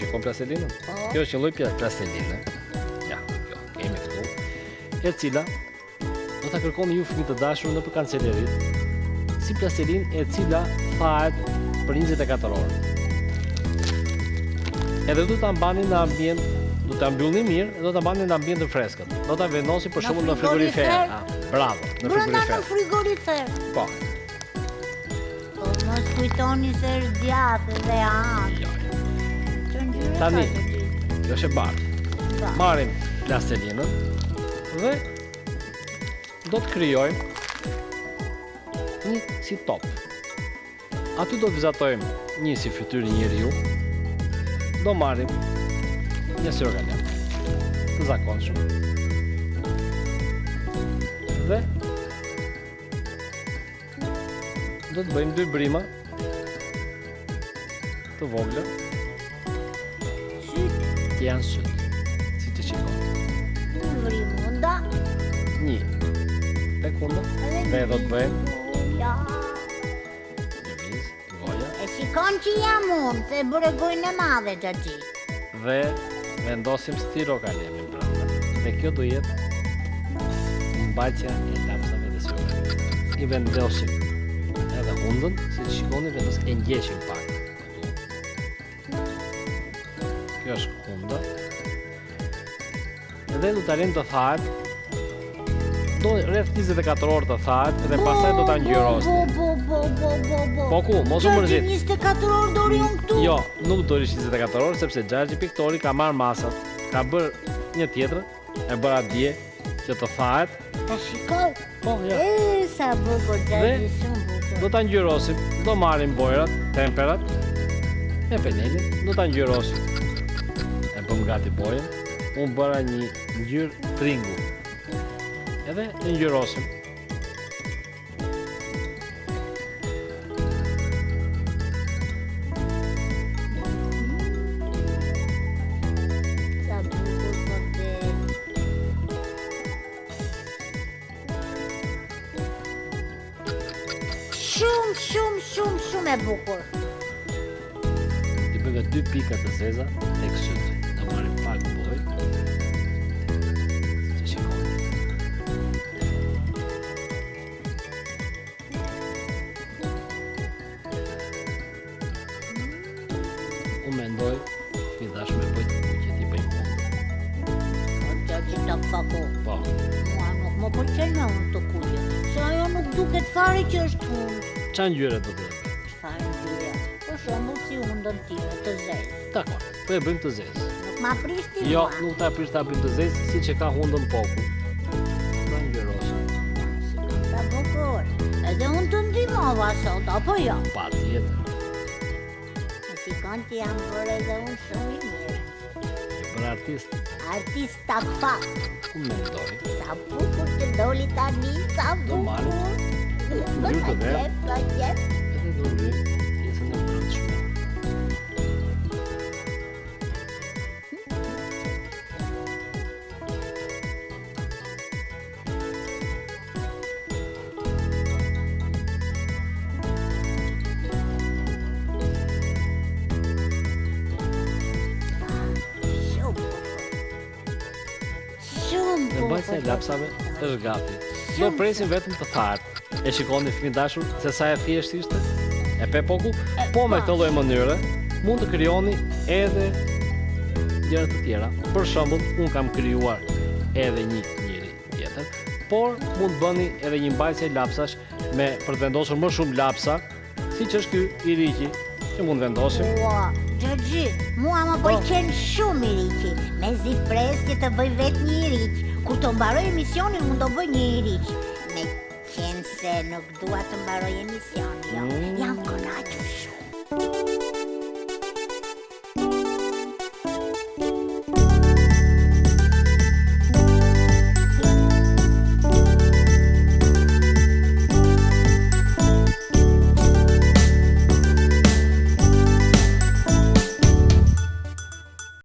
shikon plastelinën? Kjo është një lloj plasteline. Ja, kjo kemi këtu. E cila do ta kërkoni ju fëmijë të dashur nëpër kancelerit si plastelinë e cila thahet për 24 orë. Edhe do ta mbani në ambient, do ta mbyllni mirë dhe do ta mbani në ambient të freskët. Do ta vendosi për shembull në frigorifer. Bravo, në frigorifer. Në frigorifer. Po. Po mos kujtoni se është djathtë dhe anë. Tani, kjo është e bardhë. Marrim plastelinën dhe do të krijojmë një si top. Aty do të vizatojmë një si fytyrë njeriu. Do marrim një si organem të zakonshëm. Dhe do të bëjmë 2 brima të vogla. Janë syt, si të shikoni. Vrimunda. Një. Pekunda. Dhe do të bëjmë. Lëviz, goja. E shikon që jam unë, se bëre gojnë e madhe Xhaxhi. Dhe vendosim stirokalemin brenda. Dhe kjo do jetë mbajtja e lapsave dhe sirokalemin. I vendosim edhe hundën, si të shikoni, vendos e ngjeshim pak. Kjo është hunda. Dhe do të arrim të thahet, do rreth 24 orë të thahet dhe pastaj do ta ngjyrosni. Po ku, mos u mërzit. 24 orë dori unë këtu. Jo, nuk do rish 24 orë sepse Xhaxhi piktori ka marrë masat, ka bërë një tjetër, e bëra dje që të thahet. Ta shikoj. Po, ja. Sa bukur Xhaxhi, shumë bukur. Do ta ngjyrosim, do marrim bojrat, temperat me penelin, do ta ngjyrosim. E bëm gati bojën, unë bëra një ngjyrë tringu. Edhe e ngjyrosim. Sa bukur po del. Shumë e bukur. Ti bëve 2 pika të zeza tek syt. Do marrim pak bojë. Si shikoni. Unë mendoj, fëmijë dashur me bëjtë kuqe ti bëjmë hundë. Xhaxhi ta fako. Po. Mua nuk më pëlqen me unë të kuqe. Se ajo nuk duket fare që është hund. Çfarë ngjyre do të bëjmë? Çfarë ngjyre? Për shembull si hundën time të zezë. Dakor, po e bëjmë të zezë. Nuk ma prishti Jo, mua. nuk ta prish ta bëjmë të zezë, siç e ka hundën poku. Ta ngjyrosim. Shikon sa bukur. Edhe unë të ndihmova sot, apo jo? Patjetër. Shikon që jam bërë edhe unë shumë i mirë. Për artist, Artist takfa. unë mendoj. Sa bukur që doli tani, sa Do marrim. bukur. Ngjyrë të verdhë. Sa qef. Edhe do bëj pjesën e brendshme. Dhe mbajtja e lapsave është gati. Do presim vetëm të thahet. E shikoni fëmijë dashur se sa e thjeshtë ishte? E pe poku? Po me këtë lloj mënyre mund të krijoni edhe gjëra të tjera. Për shembull, un kam krijuar edhe një njeri tjetër, por mund të bëni edhe një mbajtje lapsash me për të vendosur më shumë lapsa, siç është ky i riqi, që mund vendosim. Ua, Xhaxhi, mua më pëlqen shumë i riqi. Me zi pres që të bëj vetë një i riq. Kur të mbaroj emisionin, unë do bëj një i riq. Me qenë se nuk dua të mbaroj emisionin, jo.